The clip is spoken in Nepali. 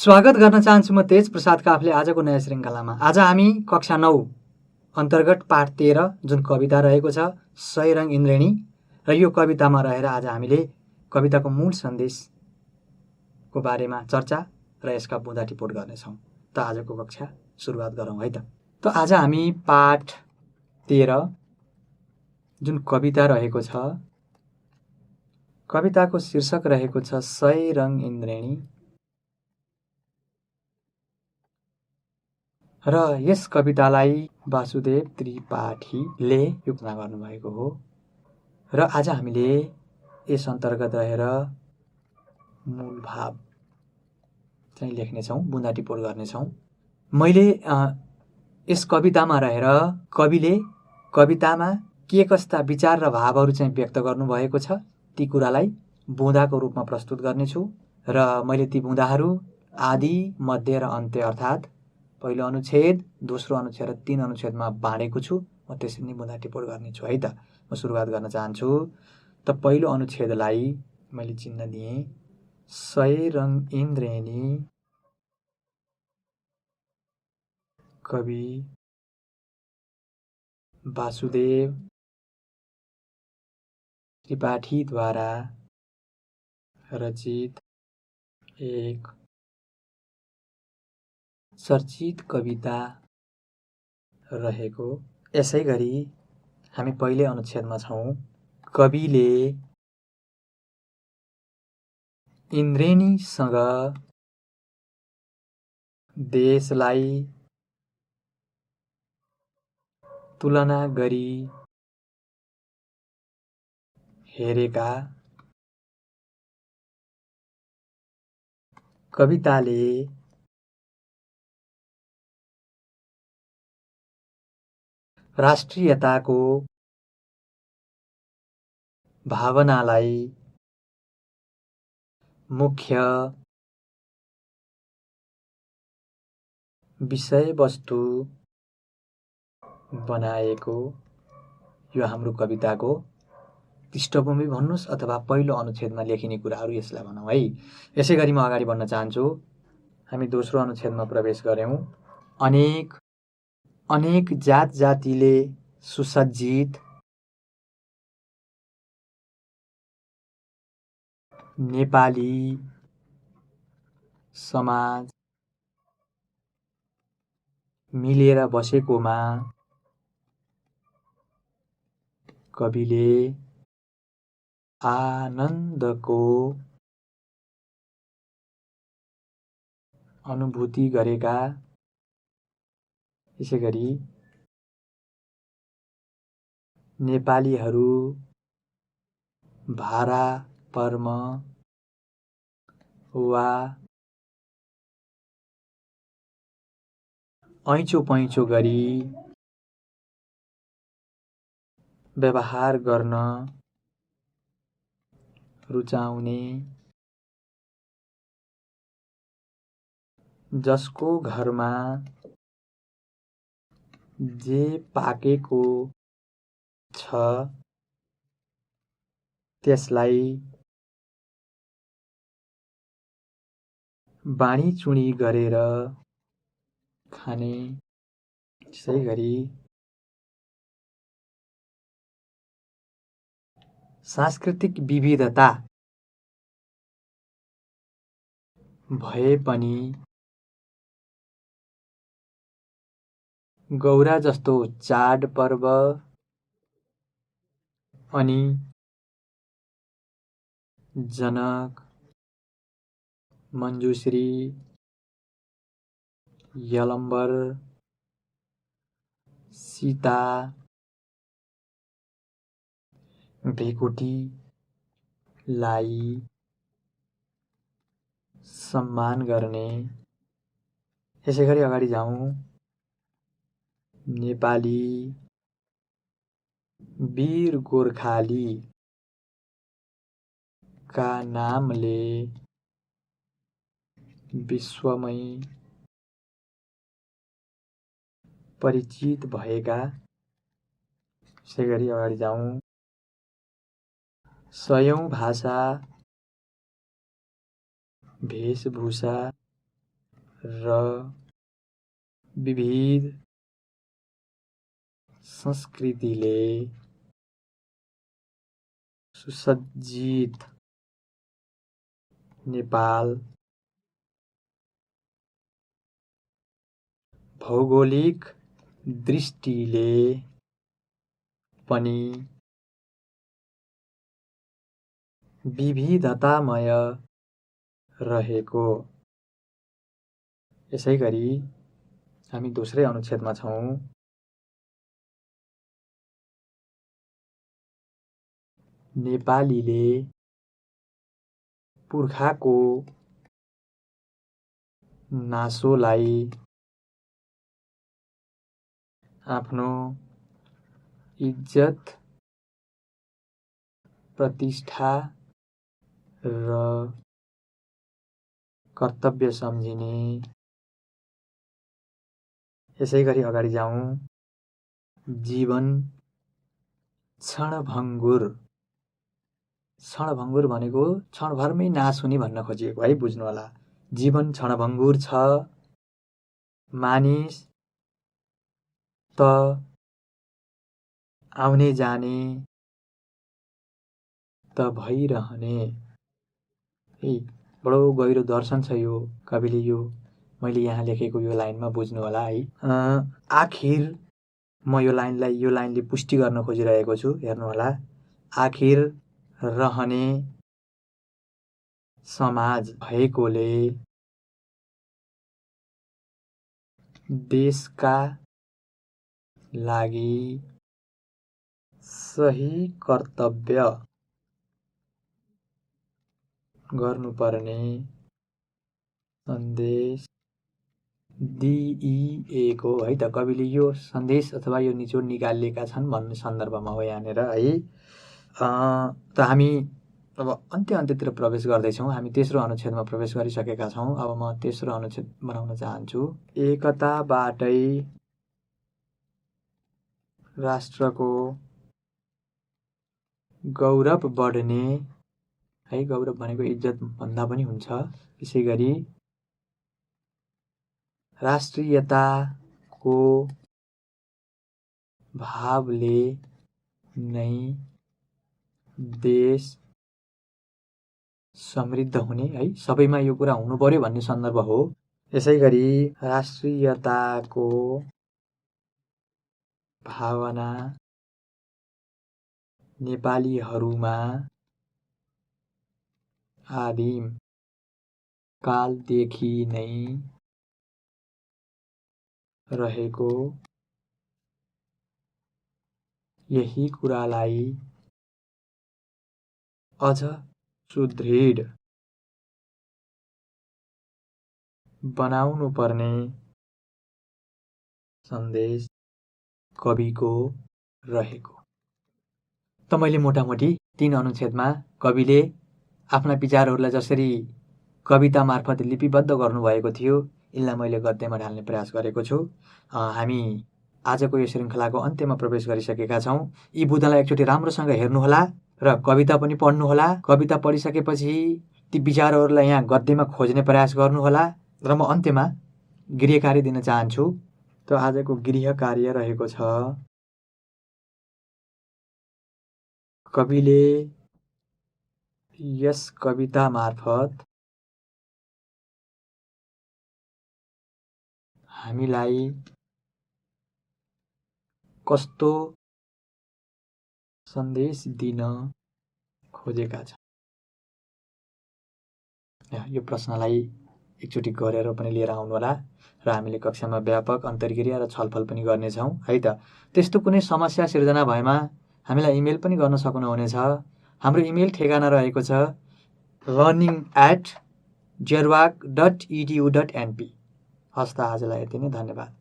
स्वागत गर्न चाहन्छु म तेज प्रसाद काफले आजको नयाँ श्रृङ्खलामा। आज हामी कक्षा 9 अन्तर्गत पाठ 13 जुन कविता रहेको छ सय रङ इन्द्रेणी र यो कवितामा रहेर आज हामीले कविताको मूल सन्देशको बारेमा चर्चा र यसका बुँदा टिपोट गर्नेछौँ। त आजको कक्षा सुरुवात गरौँ है त। आज हामी पाठ 13 जुन कविता रहेको छ, कविताको शीर्षक रहेको छ सय रङ इन्द्रेणी र यस कवितालाई वासुदेव त्रिपाठीले योजना गर्नुभएको हो र आज हामीले यस अन्तर्गत रहेर मूल भाव चाहिँ लेख्नेछौँ, बुँदा टिपोट गर्नेछौँ। मैले यस कवितामा रहेर कविले कवितामा के कस्ता विचार र भावहरू चाहिँ व्यक्त गर्नुभएको छ ती कुरालाई बुँदाको रूपमा प्रस्तुत गर्नेछु र मैले ती बुँदाहरू आदि, मध्य र अन्त्य अर्थात् पहिलो अनुच्छेद, दोस्रो अनुच्छेद र 3 अनुच्छेदमा बाँडेको छु। म त्यसरी नै बुँदा टिपोट गर्नेछु है त। म सुरुवात गर्न चाहन्छु। त पहिलो अनुच्छेदलाई मैले चिन्ह दिएँ सय रङ इन्द्रेणी कवि वासुदेव त्रिपाठीद्वारा रचित एक चर्चित कविता रहेको। यसै गरी हामी पहिले अनुच्छेदमा छौँ। कविले इन्द्रेणीसँग देशलाई तुलना गरी हेरेका कविताले राष्ट्रियताको भावनालाई मुख्य विषयवस्तु बनाएको। यो हाम्रो कविताको पृष्ठभूमि भन्नुहोस् अथवा पहिलो अनुच्छेदमा लेखिने कुराहरू यसलाई भनौँ है। यसै गरी म अगाडि बढ्न चाहन्छु। हामी दोस्रो अनुच्छेदमा प्रवेश गऱ्यौँ। अनेक जात जातिले सुसज्जित नेपाली समाज मिलेर बसेकोमा कविले आनन्दको अनुभूति गरेका। यसै गरी नेपालीहरू भारा पर्म वा ऐँचो पैँचो गरी व्यवहार गर्न रुचाउने, जसको घरमा जे पाकेको छ त्यसलाई बाँडीचुँडी गरेर खाने। त्यसै गरी सांस्कृतिक विविधता भए पनि गौरा जस्तो चाडपर्व अनि जनक, मञ्जुश्री, यलम्बर, सीता, ढेकुटीलाई सम्मान गर्ने। यसै गरी अगाडि जाउँ। नेपाली वीर गोर्खाली का नामले विश्वमै परिचित भएका। यसै गरी अगाडि जाउँ। सयौं भाषा, वेशभूषा र विविध संस्कृतिले सुसज्जित नेपाल भौगोलिक दृष्टिले पनि विविधतामय रहेको। यसै गरी हामी दोस्रै अनुच्छेदमा छौँ। नेपालीले पुर्खाको नासोलाई आफ्नो इज्जत प्रतिष्ठा र कर्तव्य सम्झिने। यसै गरी अगाडि जाउँ। जीवन क्षणभङ्गुर। क्षणभङ्गुर भनेको क्षणभरमै नाश हुने भन्न खोजिएको है, बुझ्नु होला। जीवन क्षणभङ्गुर छ, मानिस त आउने जाने त भइरहने। बडो गहिरो दर्शन छ यो कविले, यो मैले यहाँ लेखेको यो लाइनमा, बुझ्नु होला है। आखिर म यो लाइनले पुष्टि गर्न खोजिरहेको छु, हेर्नु होला। आखिर रहने समाज भएकोले देशका लागि सही कर्तव्य गर्नुपर्ने सन्देश दिइएको है त। कविले यो सन्देश अथवा यो निचोड निकालिएका छन् भन्ने सन्दर्भमा हो यहाँनिर है। त हामी अब अन्त्यतिर प्रवेश गर्दैछौँ। हामी तेस्रो अनुच्छेदमा प्रवेश गरिसकेका छौँ। अब म तेस्रो अनुच्छेद बनाउन चाहन्छु। एकताबाटै राष्ट्रको गौरव बढ्ने है। गौरव भनेको इज्जत भन्दा पनि हुन्छ। यसै गरी राष्ट्रियताको भावले नै देश समृद्ध हुने है। सबैमा यो कुरा हुनु पर्यो भन्ने सन्दर्भ हो। यसै गरी राष्ट्रियताको भावना नेपालीहरूमा आदिम कालदेखि नै रहेको, यही कुरालाई अझ सुदृढ बनाउनु पर्ने सन्देश कविको रहेको। त मैले मोटामोटी 3 अनुच्छेदमा कविले आफ्ना विचारहरूलाई जसरी कविता मार्फत लिपिबद्ध गर्नुभएको थियो, यिनलाई मैले गद्यमा ढाल्ने प्रयास गरेको छु। हामी आजको यो श्रृङ्खलाको अन्त्यमा प्रवेश गरिसकेका छौँ। यी बुँदालाई एकचोटि राम्रोसँग हेर्नुहोला र कविता पनि पढ्नुहोला। कविता पढिसकेपछि ती विचारहरूलाई यहाँ गद्यमा खोज्ने प्रयास गर्नुहोला। र म अन्त्यमा गृह कार्य दिन चाहन्छु। त आजको गृह कार्य रहेको छ, कविले यस कविता मार्फत हामीलाई कस्तो सन्देश दिन खोजेका छन्। यो प्रश्नलाई एकचोटि गरेर पनि लिएर आउनु होला र हामीले कक्षामा व्यापक अन्तर्क्रिया र छलफल पनि गर्नेछौँ है त। त्यस्तो कुनै समस्या सिर्जना भएमा हामीलाई इमेल पनि गर्न सक्नुहुनेछ। हाम्रो इमेल ठेगाना रहेको छ learning@jerwak.edu.np। हस् त, आजलाई यति नै, धन्यवाद।